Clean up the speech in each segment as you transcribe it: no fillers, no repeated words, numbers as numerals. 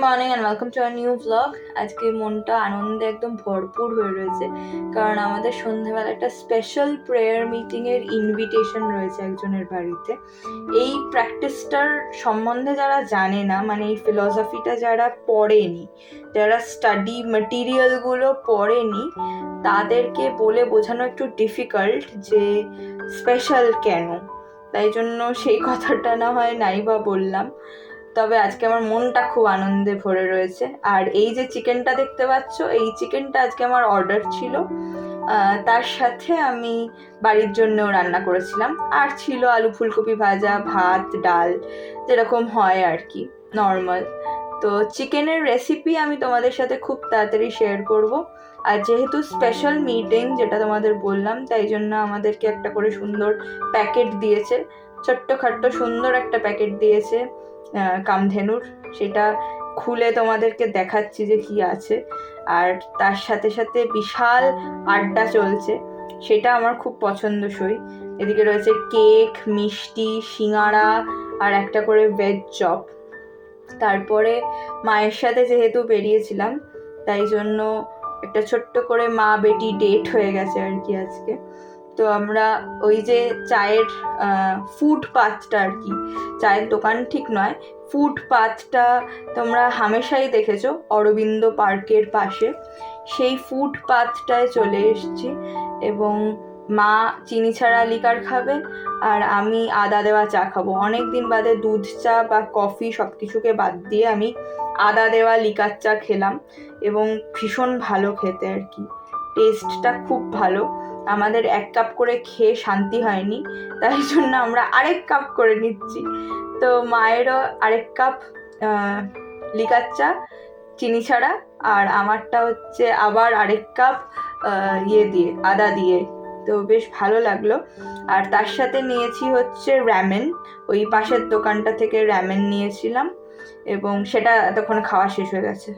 Morning and welcome to our new blog. আজকে মনটা আনন্দে একদম ভরপুর হয়ে রয়েছে, কারণ আমাদের সন্ধ্যাবেলা একটা স্পেশাল প্রেয়ার মিটিংয়ের ইনভিটেশন রয়েছে একজনের বাড়িতে। এই প্র্যাকটিসটার সম্বন্ধে যারা জানে না, মানে এই ফিলসফিটা যারা পড়েনি, যারা স্টাডি মেটেরিয়ালগুলো পড়েনি, তাদেরকে বলে বোঝানো একটু ডিফিকাল্ট যে স্পেশাল কেন। তাই জন্য সেই কথাটা না হয় নাই বা বললাম। তবে আজকে আমার মনটা খুব আনন্দে ভরে রয়েছে। আর এই যে চিকেনটা দেখতে পাচ্ছ, এই চিকেনটা আজকে আমার অর্ডার ছিল। তার সাথে আমি বাড়ির জন্যও রান্না করেছিলাম, আর ছিল আলু ফুলকপি ভাজা, ভাত, ডাল, যেরকম হয় আর কি নর্মাল। তো চিকেনের রেসিপি আমি তোমাদের সাথে খুব তাড়াতাড়ি শেয়ার করব। আর যেহেতু স্পেশাল মিটিং, যেটা তোমাদের বললাম, তাই জন্য আমাদেরকে একটা করে সুন্দর প্যাকেট দিয়েছে, ছোট্টখাট্ট সুন্দর একটা প্যাকেট দিয়েছে কামধেনুর। সেটা খুলে তোমাদেরকে দেখাচ্ছি যে কি আছে। আর তার সাথে সাথে বিশাল আড্ডা চলছে, সেটা আমার খুব পছন্দসই। এদিকে রয়েছে কেক, মিষ্টি, সিঙাড়া আর একটা করে ভেজ চপ। তারপরে মায়ের সাথে যেহেতু বেরিয়েছিলাম, তাই জন্য একটা ছোট্ট করে মা বেটি ডেট হয়ে গেছে আর কি আজকে। তো আমরা ওই যে চায়ের ফুটপাথটা আর কি, চায়ের দোকান ঠিক নয়, ফুটপাথটা তোমরা হামেশাই দেখেছো অরবিন্দ পার্কের পাশে, সেই ফুটপাথটায় চলে এসেছি। এবং মা চিনি ছাড়া লিকার খাবে, আর আমি আদা দেওয়া চা খাবো। অনেক দিন বাদে দুধ চা বা কফি সব কিছুকে বাদ দিয়ে আমি আদা দেওয়া লিকার চা খেলাম, এবং ভীষণ ভালো খেতে আর কি, টেস্টটা খুব ভালো। আমাদের 1 কাপ করে খেয়ে শান্তি হয়নি, তাই জন্য আমরা আরেক কাপ করে নিচ্ছি। তো মায়েরও আরেক কাপ লিকার চা চিনি ছাড়া, আর আমারটা হচ্ছে আবার আরেক কাপ ইয়ে দিয়ে, আদা দিয়ে। তো বেশ ভালো লাগলো। আর তার সাথে নিয়েছি হচ্ছে র্যামেন, ওই পাশের দোকানটা থেকে র্যামেন নিয়েছিলাম, এবং সেটা এতক্ষণ খাওয়া শেষ হয়ে গেছে।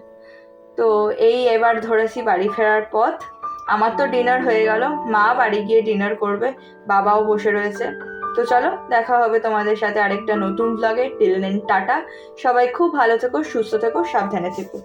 তো এই এবার ধরেছি বাড়ি ফেরার পথ। আমার তো ডিনার হয়ে গেল, মা বাড়ি গিয়ে ডিনার করবে, বাবাও বসে রয়েছে। তো চলো, দেখা হবে তোমাদের সাথে আরেকটা নতুন ব্লগে। টিল দেন টাটা, সবাই খুব ভালো থেকো, সুস্থ থেকো, সাবধানে থেকো।